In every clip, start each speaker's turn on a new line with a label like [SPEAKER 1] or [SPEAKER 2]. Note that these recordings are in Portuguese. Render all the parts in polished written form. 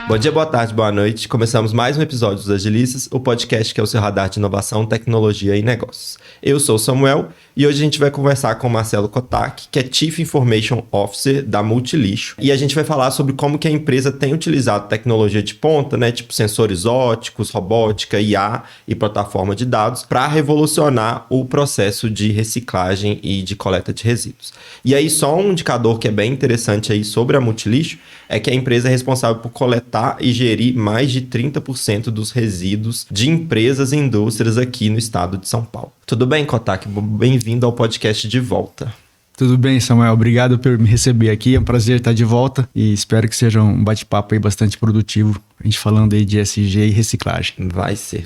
[SPEAKER 1] Bom dia, boa tarde, boa noite. Começamos mais um episódio dos Agilistas, o podcast que é o seu radar de inovação, tecnologia e negócios. Eu sou o Samuel e hoje a gente vai conversar com o Marcelo Kotak, que é Chief Information Officer da Multilixo. E a gente vai falar sobre como que a empresa tem utilizado tecnologia de ponta, né, tipo sensores óticos, robótica, IA e plataforma de dados, para revolucionar o processo de reciclagem e de coleta de resíduos. E aí só um indicador que é bem interessante aí sobre a Multilixo é que a empresa é responsável por coletar e gerir mais de 30% dos resíduos de empresas e indústrias aqui no estado de São Paulo. Tudo bem, Kotak? Bem-vindo ao podcast de volta.
[SPEAKER 2] Tudo bem, Samuel. Obrigado por me receber aqui. É um prazer estar de volta e espero que seja um bate-papo aí bastante produtivo. A gente falando aí de ESG e reciclagem.
[SPEAKER 1] Vai ser.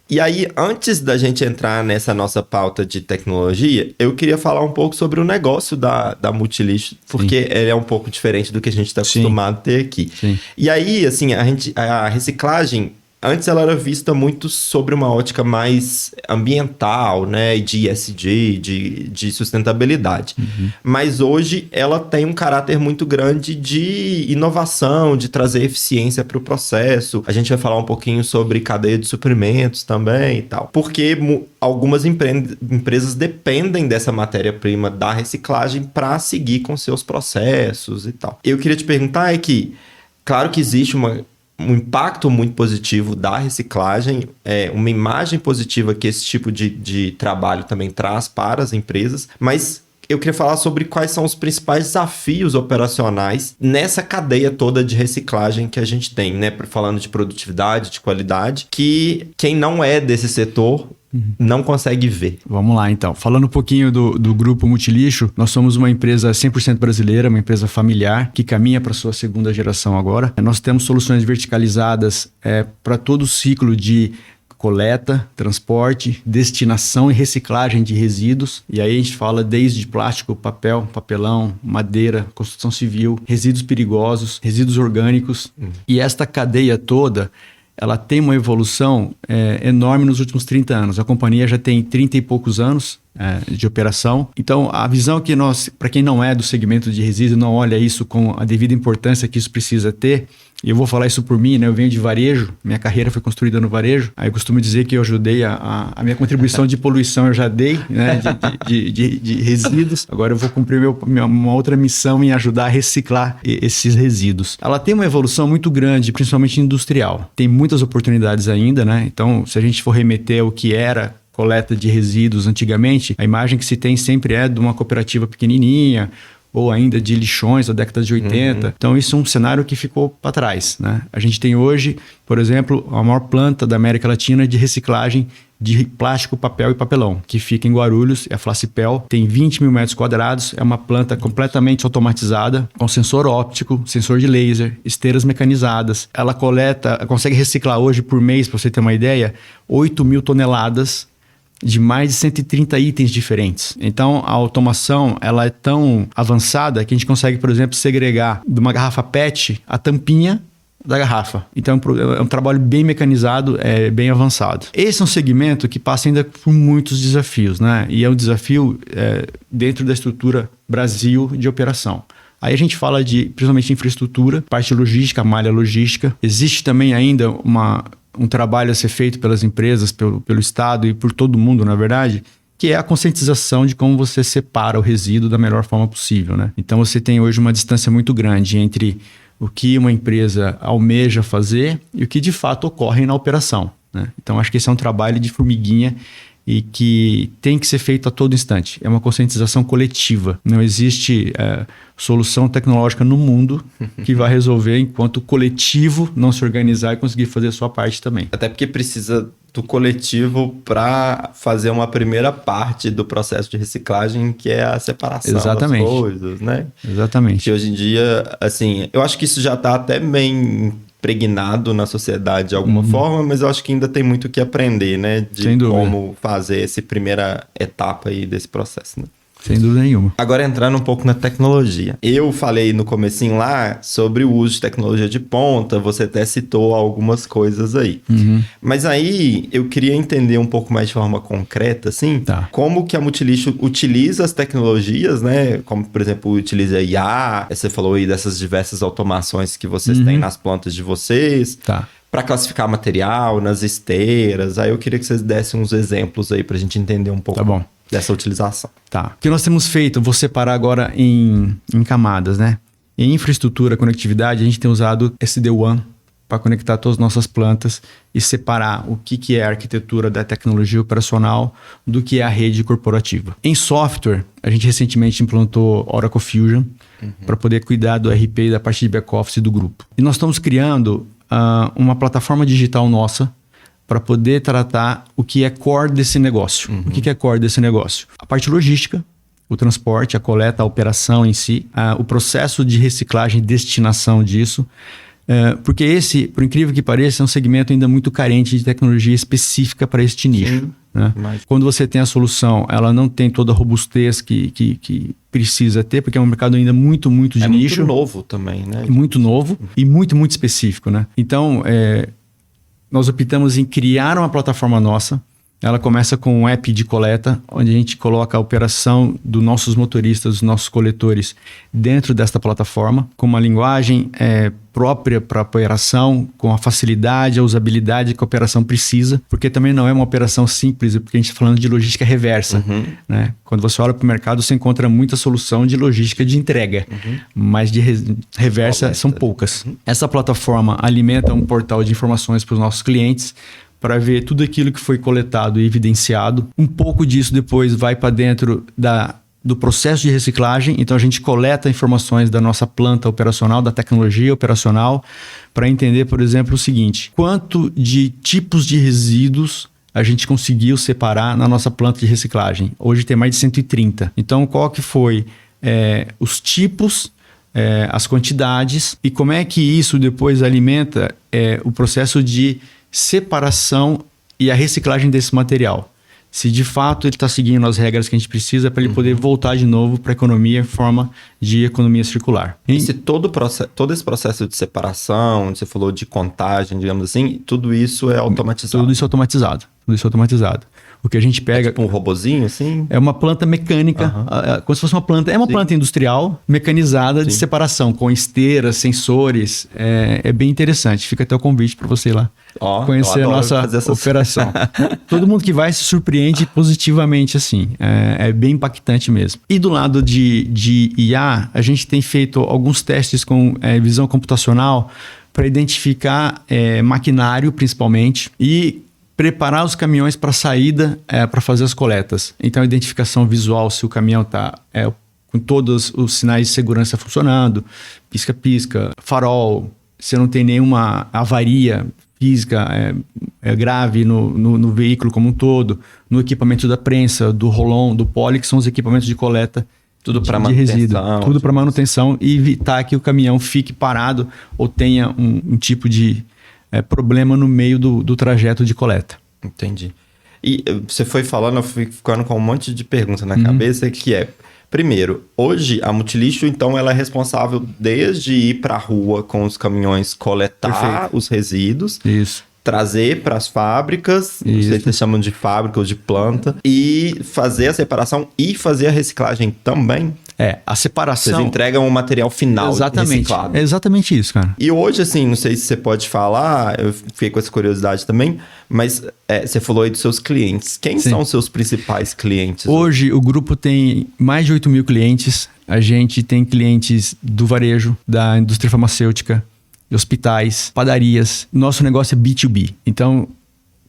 [SPEAKER 1] E aí, antes da gente entrar nessa nossa pauta de tecnologia, eu queria falar um pouco sobre o negócio da Multilixo, porque ele é um pouco diferente do que a gente está acostumado a ter aqui.
[SPEAKER 2] Sim.
[SPEAKER 1] E aí, assim, a reciclagem, antes ela era vista muito sobre uma ótica mais ambiental, né, de ESG, de sustentabilidade.
[SPEAKER 2] Uhum.
[SPEAKER 1] Mas hoje ela tem um caráter muito grande de inovação, de trazer eficiência para o processo. A gente vai falar um pouquinho sobre cadeia de suprimentos também e tal. Porque algumas empresas dependem dessa matéria-prima da reciclagem para seguir com seus processos e tal. Eu queria te perguntar claro que existe um impacto muito positivo da reciclagem, uma imagem positiva que esse tipo de trabalho também traz para as empresas, mas eu queria falar sobre quais são os principais desafios operacionais nessa cadeia toda de reciclagem que a gente tem, né? Falando de produtividade, de qualidade, que quem não é desse setor não consegue ver.
[SPEAKER 2] Vamos lá, então. Falando um pouquinho do Grupo Multilixo, nós somos uma empresa 100% brasileira, uma empresa familiar, que caminha para a sua segunda geração agora. Nós temos soluções verticalizadas para todo o ciclo de coleta, transporte, destinação e reciclagem de resíduos. E aí a gente fala desde plástico, papel, papelão, madeira, construção civil, resíduos perigosos, resíduos orgânicos. E esta cadeia toda, ela tem uma evolução enorme nos últimos 30 anos. A companhia já tem 30 e poucos anos de operação. Então, a visão que para quem não é do segmento de resíduos, não olha isso com a devida importância que isso precisa ter, e eu vou falar isso por mim, né? Eu venho de varejo, minha carreira foi construída no varejo. Aí eu costumo dizer que eu ajudei a minha contribuição de poluição, eu já dei, né? de resíduos. Agora eu vou cumprir uma outra missão em ajudar a reciclar esses resíduos. Ela tem uma evolução muito grande, principalmente industrial. Tem muitas oportunidades ainda, né? Então, se a gente for remeter ao que era coleta de resíduos antigamente, a imagem que se tem sempre é de uma cooperativa pequenininha, ou ainda de lixões da década de 80. Então, isso é um cenário que ficou para trás, né? A gente tem hoje, por exemplo, a maior planta da América Latina de reciclagem de plástico, papel e papelão, que fica em Guarulhos, é a Flacipel, tem 20 mil metros quadrados, é uma planta completamente automatizada, com sensor óptico, sensor de laser, esteiras mecanizadas. Ela consegue reciclar hoje por mês, para você ter uma ideia, 8 mil toneladas de mais de 130 itens diferentes. Então, a automação ela é tão avançada que a gente consegue, por exemplo, segregar de uma garrafa PET a tampinha da garrafa. Então, é um trabalho bem mecanizado, bem avançado. Esse é um segmento que passa ainda por muitos desafios, né? E é um desafio dentro da estrutura Brasil de operação. Aí a gente fala principalmente de infraestrutura, parte logística, malha logística. Existe também ainda um trabalho a ser feito pelas empresas, pelo Estado e por todo mundo, na verdade, que é a conscientização de como você separa o resíduo da melhor forma possível, né? Então você tem hoje uma distância muito grande entre o que uma empresa almeja fazer e o que de fato ocorre na operação, né? Então acho que esse é um trabalho de formiguinha e que tem que ser feito a todo instante. É uma conscientização coletiva. Não existe solução tecnológica no mundo que vai resolver enquanto o coletivo não se organizar e conseguir fazer a sua parte também.
[SPEAKER 1] Até porque precisa do coletivo para fazer uma primeira parte do processo de reciclagem, que é a separação
[SPEAKER 2] Exatamente.
[SPEAKER 1] Das coisas, né?
[SPEAKER 2] Exatamente.
[SPEAKER 1] Que hoje em dia, assim, eu acho que isso já está até bem impregnado na sociedade de alguma forma, mas eu acho que ainda tem muito o que aprender, né? De como fazer essa primeira etapa aí desse processo, né?
[SPEAKER 2] Sem dúvida nenhuma.
[SPEAKER 1] Agora entrando um pouco na tecnologia. Eu falei no comecinho lá sobre o uso de tecnologia de ponta, você até citou algumas coisas aí. Mas aí eu queria entender um pouco mais de forma concreta, assim, como que a Multilixo utiliza as tecnologias, né? Como, por exemplo, utiliza IA, você falou aí dessas diversas automações que vocês têm nas plantas de vocês. Para classificar material, nas esteiras. Aí eu queria que vocês dessem uns exemplos aí pra gente entender um pouco dessa utilização.
[SPEAKER 2] O que nós temos feito, vou separar agora em camadas, né? Em infraestrutura, conectividade, a gente tem usado SD-WAN para conectar todas as nossas plantas e separar o que é a arquitetura da tecnologia operacional do que é a rede corporativa. Em software, a gente recentemente implantou Oracle Fusion para poder cuidar do RP e da parte de back-office do grupo. E nós estamos criando uma plataforma digital nossa para poder tratar o que é core desse negócio. O que é core desse negócio? A parte logística, o transporte, a coleta, a operação em si, o processo de reciclagem e destinação disso. Porque esse, por incrível que pareça, é um segmento ainda muito carente de tecnologia específica para este nicho. Né? Quando você tem a solução, ela não tem toda a robustez que precisa ter, porque é um mercado ainda muito de nicho.
[SPEAKER 1] É muito novo também, né?
[SPEAKER 2] Muito novo e muito específico, né? Então, nós optamos em criar uma plataforma nossa. Ela começa com um app de coleta, onde a gente coloca a operação dos nossos motoristas, dos nossos coletores dentro desta plataforma, com uma linguagem própria para a operação, com a facilidade, a usabilidade que a operação precisa, porque também não é uma operação simples, porque a gente está falando de logística reversa. Né? Quando você olha para o mercado, você encontra muita solução de logística de entrega, mas de reversa são poucas. Essa plataforma alimenta um portal de informações para os nossos clientes, para ver tudo aquilo que foi coletado e evidenciado. Um pouco disso depois vai para dentro do processo de reciclagem. Então, a gente coleta informações da nossa planta operacional, da tecnologia operacional, para entender, por exemplo, o seguinte: quanto de tipos de resíduos a gente conseguiu separar na nossa planta de reciclagem? Hoje tem mais de 130. Então, qual que foi os tipos, as quantidades e como é que isso depois alimenta o processo de separação e a reciclagem desse material. Se de fato ele está seguindo as regras que a gente precisa para ele poder voltar de novo para a economia em forma de economia circular.
[SPEAKER 1] E se todo esse processo de separação, você falou de contagem, digamos assim, tudo isso é automatizado?
[SPEAKER 2] Tudo isso automatizado. O que a gente pega...
[SPEAKER 1] É tipo um robozinho, assim?
[SPEAKER 2] É uma planta mecânica, como se fosse uma planta... É uma planta industrial, mecanizada de separação, com esteiras, sensores. É bem interessante. Fica até o convite para você ir lá conhecer a nossa operação. Todo mundo que vai se surpreende positivamente, assim. É bem impactante mesmo. E do lado de IA, a gente tem feito alguns testes com visão computacional para identificar maquinário, principalmente, e preparar os caminhões para saída, para fazer as coletas. Então, a identificação visual, se o caminhão está com todos os sinais de segurança funcionando, pisca-pisca, farol, se não tem nenhuma avaria física grave no veículo como um todo, no equipamento da prensa, do rolon, do poli, que são os equipamentos de coleta
[SPEAKER 1] tudo para
[SPEAKER 2] resíduo. Tudo para manutenção e evitar que o caminhão fique parado ou tenha um tipo de problema no meio do trajeto de coleta.
[SPEAKER 1] Entendi. E você foi falando, eu fui ficando com um monte de perguntas na cabeça, que primeiro, hoje a Multilixo, então, ela é responsável desde ir para a rua com os caminhões coletar os resíduos, trazer para as fábricas, não sei se vocês chamam de fábrica ou de planta, e fazer a separação e fazer a reciclagem também.
[SPEAKER 2] A separação...
[SPEAKER 1] Vocês entregam o material final reciclado.
[SPEAKER 2] É exatamente isso, cara.
[SPEAKER 1] E hoje, assim, não sei se você pode falar, eu fiquei com essa curiosidade também, mas você falou aí dos seus clientes. Quem são os seus principais clientes?
[SPEAKER 2] Hoje, o grupo tem mais de 8 mil clientes. A gente tem clientes do varejo, da indústria farmacêutica, hospitais, padarias. Nosso negócio é B2B. Então,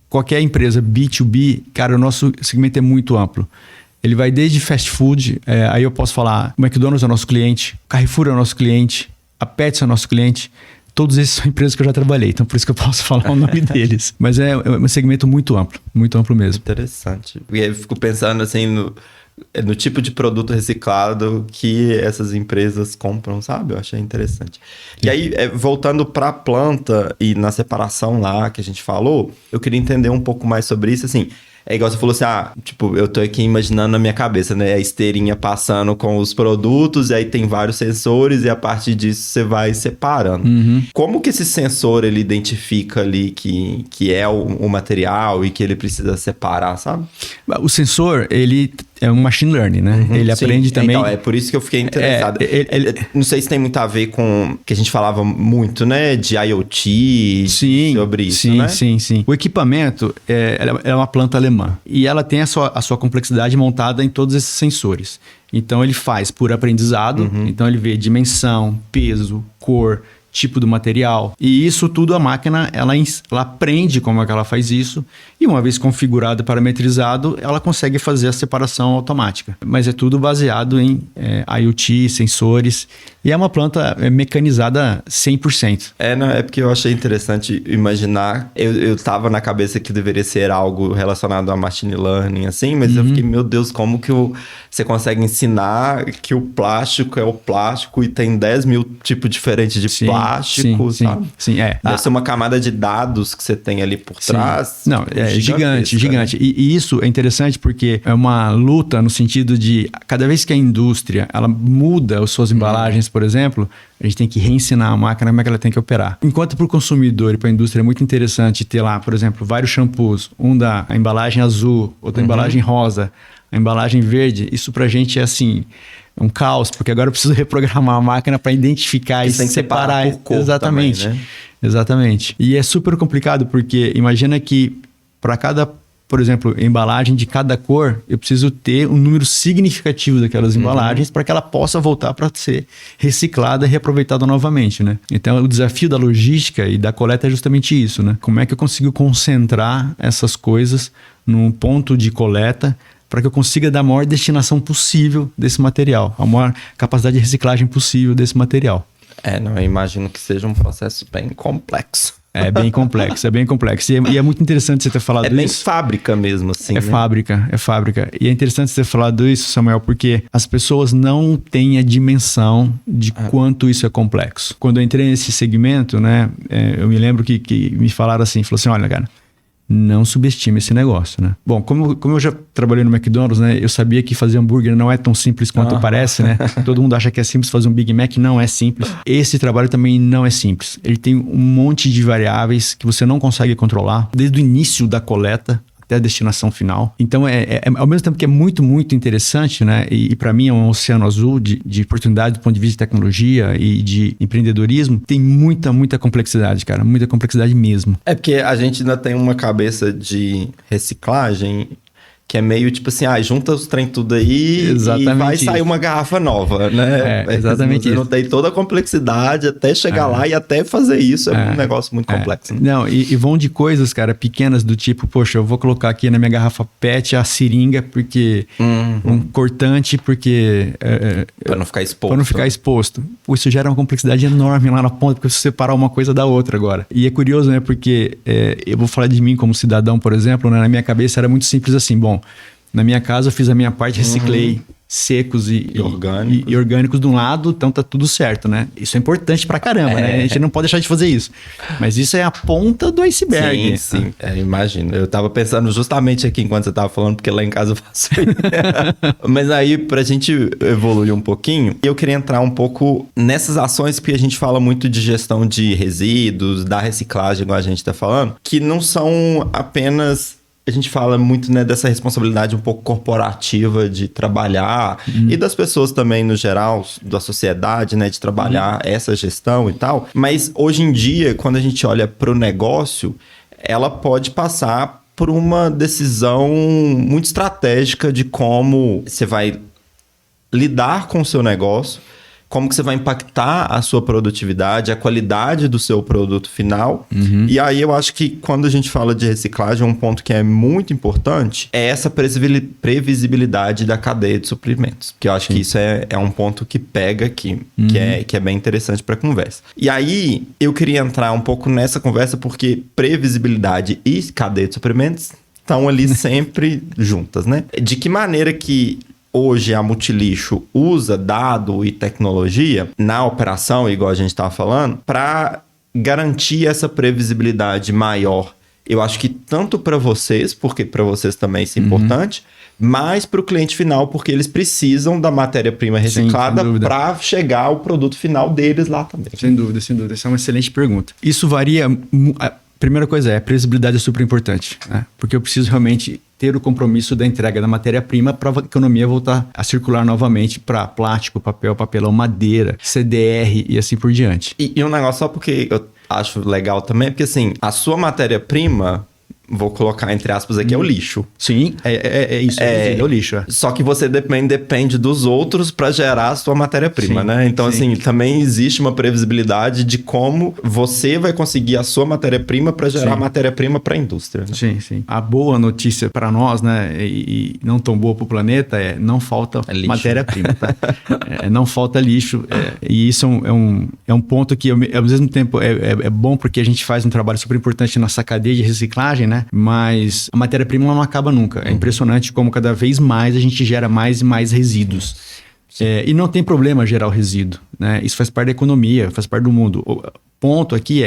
[SPEAKER 2] qualquer empresa B2B, cara, o nosso segmento é muito amplo. Ele vai desde fast food, aí eu posso falar, o McDonald's é o nosso cliente, Carrefour é o nosso cliente, a Pets é o nosso cliente. Todos esses são empresas que eu já trabalhei, então por isso que eu posso falar o nome deles. Mas é um segmento muito amplo mesmo.
[SPEAKER 1] Interessante. E aí eu fico pensando assim no tipo de produto reciclado que essas empresas compram, sabe? Eu achei interessante. E aí, voltando para a planta e na separação lá que a gente falou, eu queria entender um pouco mais sobre isso, assim... É igual você falou assim, tipo, eu tô aqui imaginando na minha cabeça, né? A esteirinha passando com os produtos, e aí tem vários sensores, e a partir disso você vai separando. Como que esse sensor, ele identifica ali que é o material e que ele precisa separar, sabe?
[SPEAKER 2] O sensor, ele é um machine learning, né? Ele aprende também...
[SPEAKER 1] Então, é por isso que eu fiquei interessado. Não sei se tem muito a ver com... que a gente falava muito, né? De IoT, sobre isso, né?
[SPEAKER 2] Sim. O equipamento, ela é uma planta alemã. E ela tem a sua complexidade montada em todos esses sensores. Então, ele faz por aprendizado. Então, ele vê dimensão, peso, cor, tipo do material. E isso tudo a máquina, ela aprende como é que ela faz isso. E uma vez configurado e parametrizado, ela consegue fazer a separação automática. Mas é tudo baseado em IoT, sensores. E é uma planta mecanizada 100%.
[SPEAKER 1] É porque eu achei interessante imaginar. Eu tava na cabeça que deveria ser algo relacionado a machine learning, assim. Mas eu fiquei, meu Deus, como que você consegue ensinar que o plástico é o plástico e tem 10 mil tipos diferentes de plástico, sabe?
[SPEAKER 2] Sim.
[SPEAKER 1] Deve ser uma camada de dados que você tem ali por trás.
[SPEAKER 2] Não, é gigante. Né? E isso é interessante porque é uma luta no sentido de cada vez que a indústria ela muda as suas embalagens, por exemplo, a gente tem que reensinar a máquina como é que ela tem que operar. Enquanto para o consumidor e para a indústria é muito interessante ter lá, por exemplo, vários shampoos, a embalagem azul, outra embalagem rosa, a embalagem verde, isso pra gente é assim... um caos, porque agora eu preciso reprogramar a máquina para identificar e separar
[SPEAKER 1] por cor.
[SPEAKER 2] Exatamente.
[SPEAKER 1] Também, né?
[SPEAKER 2] Exatamente. E é super complicado porque imagina que para cada, por exemplo, embalagem de cada cor, eu preciso ter um número significativo daquelas embalagens para que ela possa voltar para ser reciclada e reaproveitada novamente, né? Então, o desafio da logística e da coleta é justamente isso, né? Como é que eu consigo concentrar essas coisas num ponto de coleta para que eu consiga dar a maior destinação possível desse material, a maior capacidade de reciclagem possível desse material.
[SPEAKER 1] Eu imagino que seja um processo bem complexo.
[SPEAKER 2] É bem complexo. E é muito interessante você ter falado isso.
[SPEAKER 1] É bem fábrica mesmo, assim.
[SPEAKER 2] É fábrica. E é interessante você ter falado isso, Samuel, porque as pessoas não têm a dimensão de quanto isso é complexo. Quando eu entrei nesse segmento, né, eu me lembro que me falaram assim, olha, cara, não subestime esse negócio, né? Bom, como eu já trabalhei no McDonald's, né? Eu sabia que fazer hambúrguer não é tão simples quanto parece, né? Todo mundo acha que é simples fazer um Big Mac, não é simples. Esse trabalho também não é simples. Ele tem um monte de variáveis que você não consegue controlar, desde o início da coleta até a destinação final. Então, ao mesmo tempo que é muito, muito interessante, né? E para mim é um oceano azul de oportunidade do ponto de vista de tecnologia e de empreendedorismo. Tem muita, muita complexidade, cara. Muita complexidade mesmo.
[SPEAKER 1] É porque a gente ainda tem uma cabeça de reciclagem que é meio tipo assim, junta os trem tudo aí e vai sair uma garrafa nova, né?
[SPEAKER 2] Exatamente isso.
[SPEAKER 1] Não tem toda a complexidade até chegar lá e até fazer isso. É um negócio muito complexo. Né?
[SPEAKER 2] Não, e vão de coisas, cara, pequenas do tipo, poxa, eu vou colocar aqui na minha garrafa PET a seringa porque... um cortante porque...
[SPEAKER 1] para não ficar exposto.
[SPEAKER 2] Para não ficar exposto. Pô, isso gera uma complexidade enorme lá na ponta, porque você separar uma coisa da outra agora. E é curioso, né? Porque eu vou falar de mim como cidadão, por exemplo, né? Na minha cabeça era muito simples assim, bom, na minha casa eu fiz a minha parte, reciclei secos e orgânicos de um lado, então tá tudo certo, né? Isso é importante pra caramba, né? A gente não pode deixar de fazer isso. Mas isso é a ponta do iceberg.
[SPEAKER 1] Sim. Imagino. Eu tava pensando justamente aqui enquanto você tava falando, porque lá em casa eu faço isso. Mas aí, pra gente evoluir um pouquinho, eu queria entrar um pouco nessas ações, porque a gente fala muito de gestão de resíduos, da reciclagem, igual a gente tá falando, que não são apenas... A gente fala muito, né, dessa responsabilidade um pouco corporativa de trabalhar e das pessoas também, no geral, da sociedade, né, de trabalhar essa gestão e tal. Mas hoje em dia, quando a gente olha para o negócio, ela pode passar por uma decisão muito estratégica de como você vai lidar com o seu negócio, como que você vai impactar a sua produtividade, a qualidade do seu produto final. E aí eu acho que quando a gente fala de reciclagem, um ponto que é muito importante é essa previsibilidade da cadeia de suprimentos. Porque eu acho que isso é um ponto que pega aqui, que é bem interessante para a conversa. E aí eu queria entrar um pouco nessa conversa porque previsibilidade e cadeia de suprimentos estão ali sempre juntas, né? De que maneira que hoje a Multilixo usa dado e tecnologia na operação, igual a gente estava falando, para garantir essa previsibilidade maior Eu acho que tanto para vocês, porque para vocês também isso é importante, mas para o cliente final, porque eles precisam da matéria-prima reciclada para chegar ao produto final deles lá também.
[SPEAKER 2] Sem dúvida, sem dúvida. Essa é uma excelente pergunta. Isso varia... A primeira coisa a previsibilidade é super importante, né? Porque eu preciso realmente ter o compromisso da entrega da matéria-prima para a economia voltar a circular novamente para plástico, papel, papelão, madeira, CDR e assim por diante.
[SPEAKER 1] E um negócio só porque eu acho legal também, porque assim, a sua matéria-prima, vou colocar entre aspas aqui, é o lixo.
[SPEAKER 2] Sim, é isso, é o lixo.
[SPEAKER 1] Só que você depende dos outros para gerar a sua matéria-prima, né? Então, assim, também existe uma previsibilidade de como você vai conseguir a sua matéria-prima para gerar matéria-prima para a indústria. Né?
[SPEAKER 2] Sim, sim. A boa notícia para nós, né, e não tão boa para o planeta, não falta matéria-prima, tá? Não falta lixo. E isso é um ponto que, ao mesmo tempo, é bom porque a gente faz um trabalho super importante nessa cadeia de reciclagem, né? Mas a matéria-prima não acaba nunca. É impressionante como cada vez mais a gente gera mais e mais resíduos. E não tem problema gerar o resíduo, né? Isso faz parte da economia, faz parte do mundo. O ponto aqui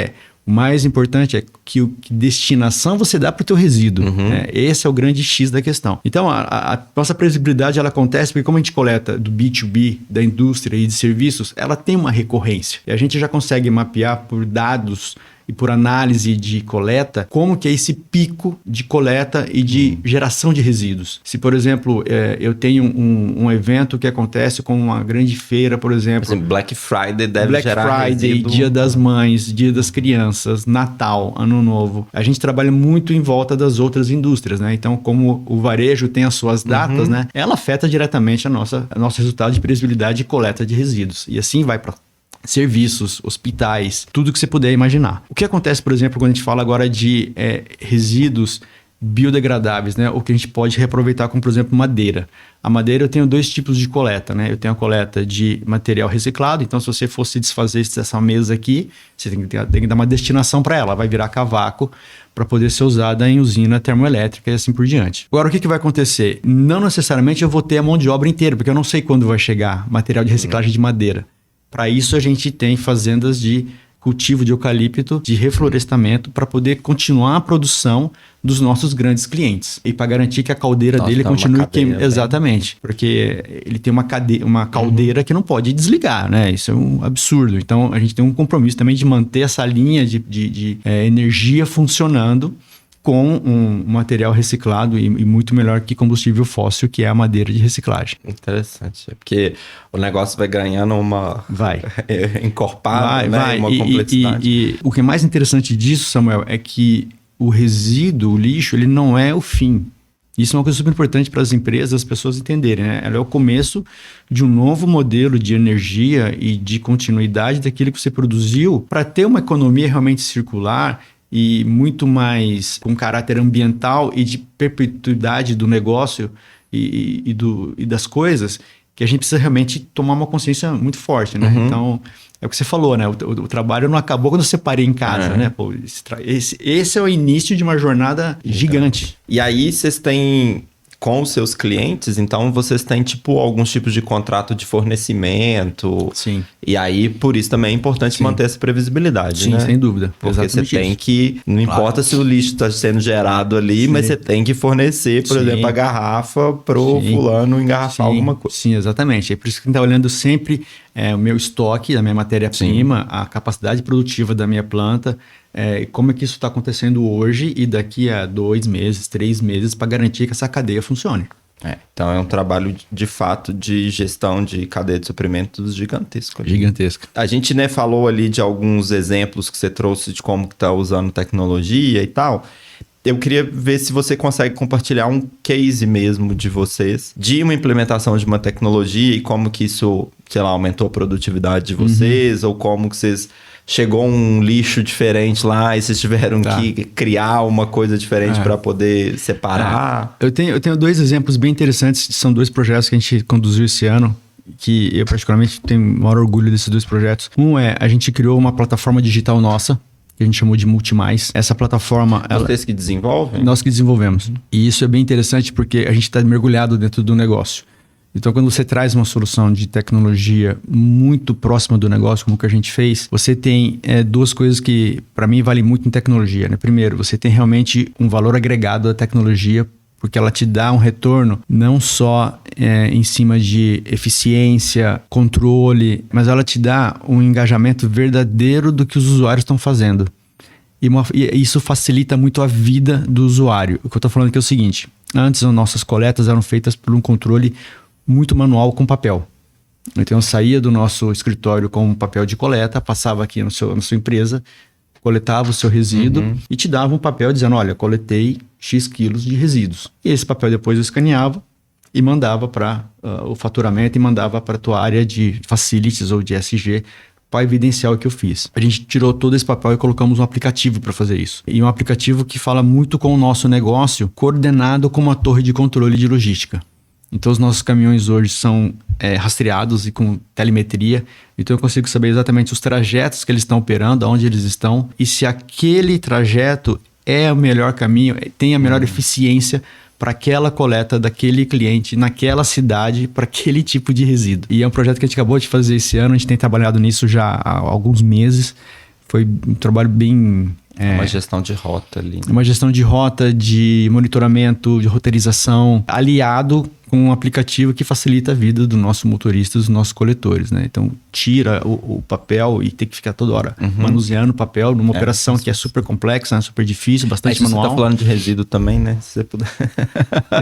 [SPEAKER 2] o mais importante é que destinação você dá para o teu resíduo. Né? Esse é o grande X da questão. Então, a nossa previsibilidade ela acontece porque como a gente coleta do B2B, da indústria e de serviços, ela tem uma recorrência. E a gente já consegue mapear por dados e por análise de coleta, como que é esse pico de coleta e de geração de resíduos. Se, por exemplo, eu tenho um evento que acontece com uma grande feira, por exemplo...
[SPEAKER 1] Black Friday deve gerar resíduo.
[SPEAKER 2] Dia das Mães, Dia das Crianças, Natal, Ano Novo. A gente trabalha muito em volta das outras indústrias, né? Então, como o varejo tem as suas datas, né? Ela afeta diretamente o nosso resultado de previsibilidade e coleta de resíduos. E assim vai para serviços, hospitais, tudo que você puder imaginar. O que acontece, por exemplo, quando a gente fala agora de resíduos biodegradáveis, né? O que a gente pode reaproveitar como, por exemplo, madeira. A madeira eu tenho 2 tipos de coleta, né? Eu tenho a coleta de material reciclado, então se você fosse desfazer dessa mesa aqui, você tem que dar uma destinação para ela, vai virar cavaco para poder ser usada em usina termoelétrica e assim por diante. Agora, o que vai acontecer? Não necessariamente eu vou ter a mão de obra inteira, porque eu não sei quando vai chegar material de reciclagem de madeira. Para isso, a gente tem fazendas de cultivo de eucalipto, de reflorestamento, para poder continuar a produção dos nossos grandes clientes. E para garantir que a caldeira dele continue queimando. Exatamente. Porque ele tem uma caldeira que não pode desligar, né? Isso é um absurdo. Então, a gente tem um compromisso também de manter essa linha de energia funcionando com um material reciclado e muito melhor que combustível fóssil, que é a madeira de reciclagem.
[SPEAKER 1] Interessante, porque o negócio vai ganhando uma...
[SPEAKER 2] Vai.
[SPEAKER 1] Encorpado, né? Uma complexidade.
[SPEAKER 2] E o que é mais interessante disso, Samuel, é que o resíduo, o lixo, ele não é o fim. Isso é uma coisa super importante para as empresas, as pessoas entenderem, né? Ela é o começo de um novo modelo de energia e de continuidade daquilo que você produziu para ter uma economia realmente circular e muito mais com caráter ambiental e de perpetuidade do negócio e das coisas, que a gente precisa realmente tomar uma consciência muito forte, né? Então, é o que você falou, né? O trabalho não acabou quando você parei em casa, né? Pô, esse é o início de uma jornada gigante.
[SPEAKER 1] E aí, vocês têm... com os seus clientes, então vocês têm alguns tipos de contrato de fornecimento.
[SPEAKER 2] Sim.
[SPEAKER 1] E aí, por isso também é importante manter essa previsibilidade, né?
[SPEAKER 2] Sim, sem dúvida.
[SPEAKER 1] Porque exatamente você tem que... Não importa se o lixo está sendo gerado ali, mas você tem que fornecer, por exemplo, a garrafa pro fulano engarrafar alguma coisa.
[SPEAKER 2] Sim, exatamente. É por isso que a gente está olhando sempre o meu estoque, a minha matéria-prima, a capacidade produtiva da minha planta, como é que isso está acontecendo hoje e daqui a 2 meses, 3 meses, para garantir que essa cadeia funcione.
[SPEAKER 1] Então é um trabalho de fato de gestão de cadeia de suprimentos gigantesco.
[SPEAKER 2] Gigantesco.
[SPEAKER 1] A gente falou ali de alguns exemplos que você trouxe de como que está usando tecnologia e tal. Eu queria ver se você consegue compartilhar um case mesmo de vocês, de uma implementação de uma tecnologia e como que isso, sei lá, aumentou a produtividade de vocês, ou como que vocês... Chegou um lixo diferente lá e vocês tiveram que criar uma coisa diferente para poder separar.
[SPEAKER 2] Eu tenho 2 exemplos bem interessantes, são 2 projetos que a gente conduziu esse ano, que eu particularmente tenho maior orgulho desses 2 projetos. A gente criou uma plataforma digital nossa, que a gente chamou de Multimais. Essa plataforma...
[SPEAKER 1] Vocês que desenvolvem?
[SPEAKER 2] Nós que desenvolvemos. E isso é bem interessante porque a gente está mergulhado dentro do negócio. Então, quando você traz uma solução de tecnologia muito próxima do negócio, como que a gente fez, você tem duas coisas que, para mim, valem muito em tecnologia, né? Primeiro, você tem realmente um valor agregado à tecnologia, porque ela te dá um retorno não só em cima de eficiência, controle, mas ela te dá um engajamento verdadeiro do que os usuários estão fazendo. E isso facilita muito a vida do usuário. O que eu estou falando aqui é o seguinte: antes as nossas coletas eram feitas por um controle muito manual com papel. Então eu saía do nosso escritório com um papel de coleta, passava aqui na sua empresa, coletava o seu resíduo e te dava um papel dizendo: olha, coletei X quilos de resíduos. E esse papel depois eu escaneava e mandava para o faturamento e mandava para a tua área de facilities ou de SG para evidenciar o que eu fiz. A gente tirou todo esse papel e colocamos um aplicativo para fazer isso. E um aplicativo que fala muito com o nosso negócio, coordenado com uma torre de controle de logística. Então, os nossos caminhões hoje são rastreados e com telemetria. Então, eu consigo saber exatamente os trajetos que eles estão operando, aonde eles estão, e se aquele trajeto é o melhor caminho, tem a melhor eficiência para aquela coleta daquele cliente, naquela cidade, para aquele tipo de resíduo. E é um projeto que a gente acabou de fazer esse ano, a gente tem trabalhado nisso já há alguns meses. Foi um trabalho bem...
[SPEAKER 3] uma gestão de rota ali.
[SPEAKER 2] Uma gestão de rota, de monitoramento, de roteirização, aliado com um aplicativo que facilita a vida do nosso motorista, dos nossos coletores, né? Então, tira o papel e tem que ficar toda hora manuseando o papel numa operação que é super complexa, né? Super difícil, bastante manual.
[SPEAKER 3] Você tá falando de resíduo também, né? Se você puder.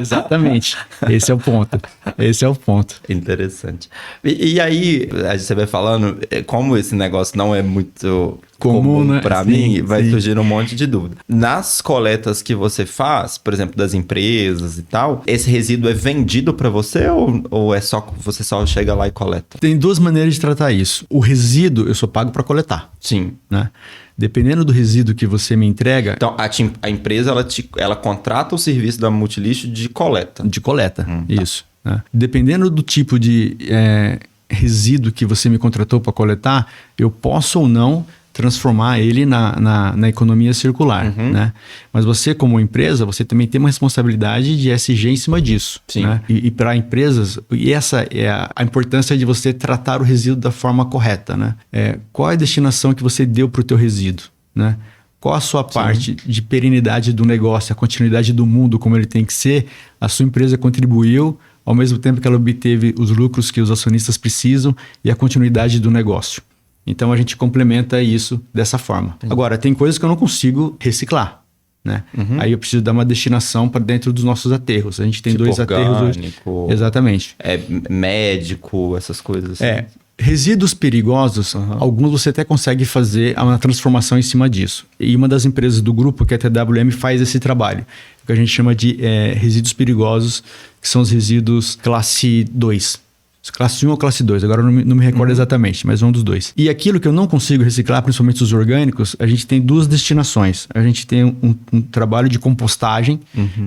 [SPEAKER 2] Exatamente. Esse é o ponto. Esse é o ponto.
[SPEAKER 3] Interessante. E aí, você vai falando, como esse negócio não é muito comum, né? Para mim, vai surgir um monte de dúvida. Nas coletas que você faz, por exemplo, das empresas e tal, esse resíduo é vendido para você ou é só você só chega lá e coleta?
[SPEAKER 2] Tem duas maneiras de tratar isso. O resíduo eu sou pago para coletar.
[SPEAKER 3] Sim.
[SPEAKER 2] Né? Dependendo do resíduo que você me entrega...
[SPEAKER 3] Então, a empresa, ela contrata o serviço da Multilixo de coleta.
[SPEAKER 2] De coleta, isso. Né? Dependendo do tipo de resíduo que você me contratou para coletar, eu posso ou não transformar ele na economia circular, né? Mas você, como empresa, você também tem uma responsabilidade de ESG em cima disso.
[SPEAKER 3] Sim.
[SPEAKER 2] Né? E para empresas, e essa é a importância de você tratar o resíduo da forma correta, né? Qual é a destinação que você deu para o teu resíduo, né? Qual a sua parte de perenidade do negócio, a continuidade do mundo como ele tem que ser? A sua empresa contribuiu ao mesmo tempo que ela obteve os lucros que os acionistas precisam e a continuidade do negócio. Então, a gente complementa isso dessa forma. Entendi. Agora, tem coisas que eu não consigo reciclar, né? Aí eu preciso dar uma destinação para dentro dos nossos aterros. A gente tem tipo 2 aterros hoje. Exatamente.
[SPEAKER 3] Médico, essas coisas assim.
[SPEAKER 2] Resíduos perigosos, alguns você até consegue fazer uma transformação em cima disso. E uma das empresas do grupo, que é a TWM, faz esse trabalho, que a gente chama de resíduos perigosos, que são os resíduos classe 2. Classe 1 ou classe 2, agora eu não me recordo exatamente, mas um dos dois. E aquilo que eu não consigo reciclar, principalmente os orgânicos, a gente tem 2 destinações. A gente tem um trabalho de compostagem,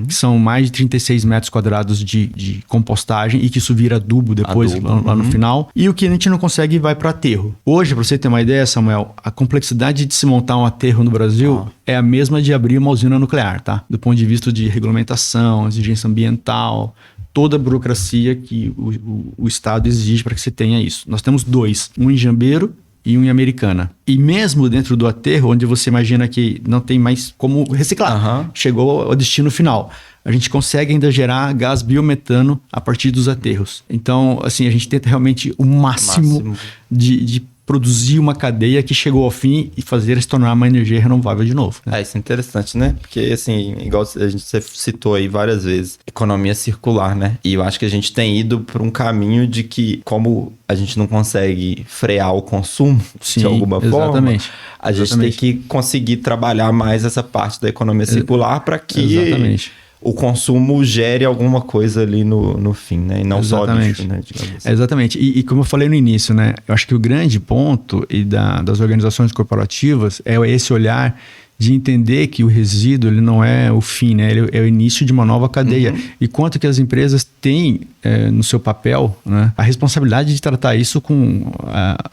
[SPEAKER 2] que são mais de 36 metros quadrados de compostagem e que isso vira adubo depois, lá no final. E o que a gente não consegue vai para aterro. Hoje, para você ter uma ideia, Samuel, a complexidade de se montar um aterro no Brasil é a mesma de abrir uma usina nuclear, tá? Do ponto de vista de regulamentação, exigência ambiental, toda a burocracia que o Estado exige para que você tenha isso. Nós temos 2, um em Jambeiro e um em Americana. E mesmo dentro do aterro, onde você imagina que não tem mais como reciclar, chegou ao destino final, a gente consegue ainda gerar gás biometano a partir dos aterros. Então, assim, a gente tenta realmente o máximo. De produzir uma cadeia que chegou ao fim e fazer se tornar uma energia renovável de novo. Né?
[SPEAKER 3] Isso é interessante, né? Porque, assim, igual você citou aí várias vezes, economia circular, né? E eu acho que a gente tem ido por um caminho de que, como a gente não consegue frear o consumo de alguma forma, a gente tem que conseguir trabalhar mais essa parte da economia circular para que o consumo gere alguma coisa ali no fim, né? E não só lixo, né? Assim.
[SPEAKER 2] Exatamente. E como eu falei no início, né? Eu acho que o grande ponto das organizações corporativas é esse olhar de entender que o resíduo ele não é o fim, né? Ele é o início de uma nova cadeia. E quanto que as empresas têm no seu papel, né, a responsabilidade de tratar isso com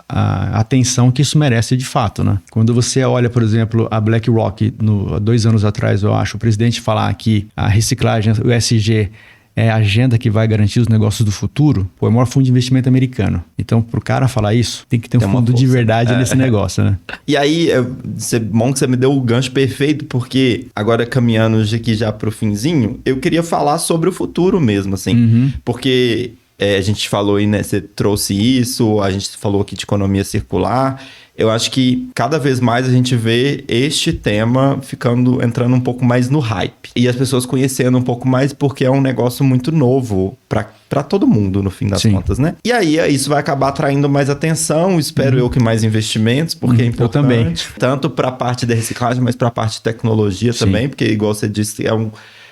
[SPEAKER 2] a atenção que isso merece de fato, né? Quando você olha, por exemplo, a BlackRock, há 2 anos atrás, eu acho, o presidente falar que a reciclagem, o ESG, é a agenda que vai garantir os negócios do futuro, pô, é o maior fundo de investimento americano. Então, pro cara falar isso, tem que ter um fundo de verdade nesse negócio, né?
[SPEAKER 3] E aí, bom que você me deu o gancho perfeito, porque agora caminhando aqui já pro finzinho, eu queria falar sobre o futuro mesmo, assim. Porque a gente falou aí, né? Você trouxe isso, a gente falou aqui de economia circular. Eu acho que cada vez mais a gente vê este tema entrando um pouco mais no hype. E as pessoas conhecendo um pouco mais, porque é um negócio muito novo para todo mundo, no fim das contas, né? E aí isso vai acabar atraindo mais atenção, espero eu que mais investimentos, porque é importante.
[SPEAKER 2] Eu também.
[SPEAKER 3] Tanto para a parte da reciclagem, mas para a parte de tecnologia também, porque igual você disse,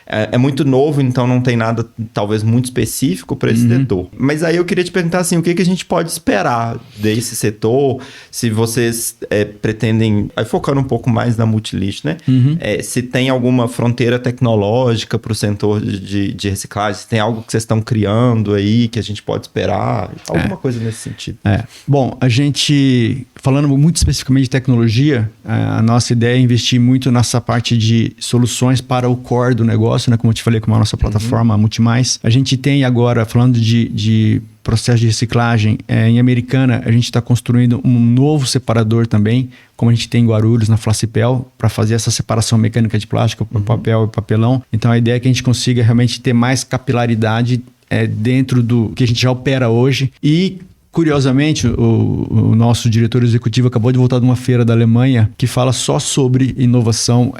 [SPEAKER 3] é muito novo, então não tem nada, talvez, muito específico para esse setor. Mas aí eu queria te perguntar, assim, o que a gente pode esperar desse setor? Se vocês pretendem... Aí focando um pouco mais na Multilixo, né? Se tem alguma fronteira tecnológica para o setor de reciclagem, se tem algo que vocês estão criando aí, que a gente pode esperar, alguma coisa nesse sentido.
[SPEAKER 2] Bom, a gente... Falando muito especificamente de tecnologia, a nossa ideia é investir muito nessa parte de soluções para o core do negócio, né? Como eu te falei, com a nossa plataforma, a Multimais. A gente tem agora, falando de processo de reciclagem, em Americana, a gente está construindo um novo separador também, como a gente tem em Guarulhos, na Flacipel, para fazer essa separação mecânica de plástico, papel e papelão. Então, a ideia é que a gente consiga realmente ter mais capilaridade dentro do que a gente já opera hoje. E, curiosamente, o nosso diretor executivo acabou de voltar de uma feira da Alemanha que fala só sobre inovação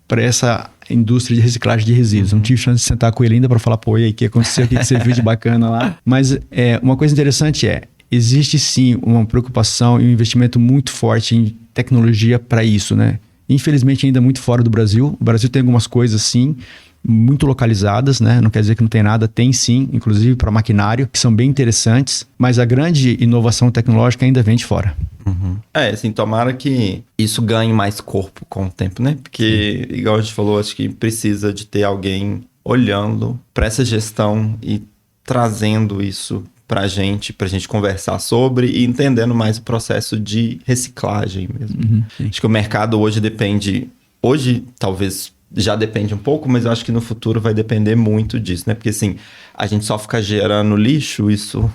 [SPEAKER 2] para essa indústria de reciclagem de resíduos. Não tive chance de sentar com ele ainda para falar, pô, e aí, o que aconteceu? O que você viu de bacana lá? Mas uma coisa interessante existe sim uma preocupação e um investimento muito forte em tecnologia para isso, né? Infelizmente ainda muito fora do Brasil. O Brasil tem algumas coisas sim, muito localizadas, né? Não quer dizer que não tem nada, tem sim, inclusive para maquinário, que são bem interessantes, mas a grande inovação tecnológica ainda vem de fora.
[SPEAKER 3] Assim, tomara que isso ganhe mais corpo com o tempo, né? Porque, igual a gente falou, acho que precisa de ter alguém olhando para essa gestão e trazendo isso pra gente conversar sobre e entendendo mais o processo de reciclagem mesmo. Acho que o mercado hoje talvez já depende um pouco, mas eu acho que no futuro vai depender muito disso, né? Porque assim, a gente só fica gerando lixo,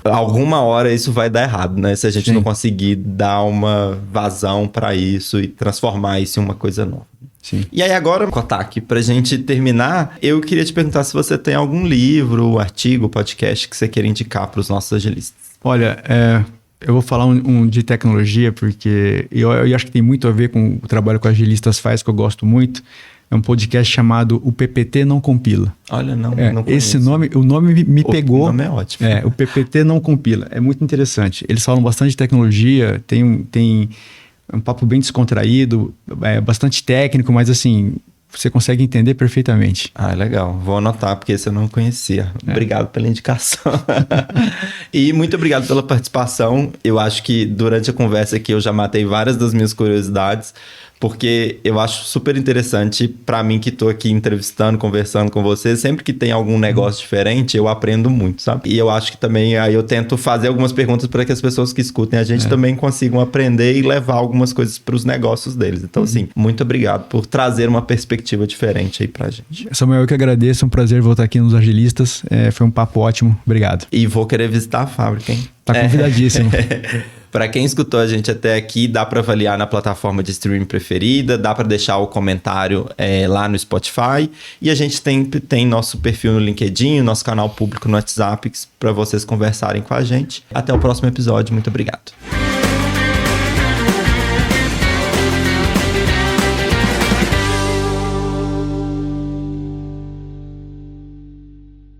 [SPEAKER 3] alguma hora isso vai dar errado, né? Se a gente não conseguir dar uma vazão para isso e transformar isso em uma coisa nova.
[SPEAKER 2] Sim.
[SPEAKER 3] E aí agora, Kotak, pra gente terminar, eu queria te perguntar se você tem algum livro, artigo, podcast que você queira indicar para os nossos agilistas.
[SPEAKER 2] Olha, eu vou falar um de tecnologia, porque eu acho que tem muito a ver com o trabalho que o Agilistas faz, que eu gosto muito. É um podcast chamado O PPT Não Compila.
[SPEAKER 3] Olha, não conheço.
[SPEAKER 2] Esse nome, o nome me pegou.
[SPEAKER 3] O nome é ótimo.
[SPEAKER 2] O PPT Não Compila. É muito interessante. Eles falam bastante de tecnologia, tem um papo bem descontraído, bastante técnico, mas assim, você consegue entender perfeitamente.
[SPEAKER 3] Legal. Vou anotar, porque esse eu não conhecia. Obrigado pela indicação. E muito obrigado pela participação. Eu acho que durante a conversa aqui eu já matei várias das minhas curiosidades, porque eu acho super interessante para mim que tô aqui entrevistando, conversando com você. Sempre que tem algum negócio diferente, eu aprendo muito, sabe? E eu acho que também aí eu tento fazer algumas perguntas para que as pessoas que escutem a gente também consigam aprender e levar algumas coisas para os negócios deles. Então, assim, muito obrigado por trazer uma perspectiva diferente aí pra gente.
[SPEAKER 2] Samuel, eu que agradeço. É um prazer voltar aqui nos Agilistas. Foi um papo ótimo. Obrigado.
[SPEAKER 3] E vou querer visitar a fábrica, hein?
[SPEAKER 2] Tá convidadíssimo.
[SPEAKER 3] Para quem escutou a gente até aqui, dá para avaliar na plataforma de streaming preferida, dá para deixar o comentário lá no Spotify, e a gente tem nosso perfil no LinkedIn, nosso canal público no WhatsApp para vocês conversarem com a gente. Até o próximo episódio, muito obrigado.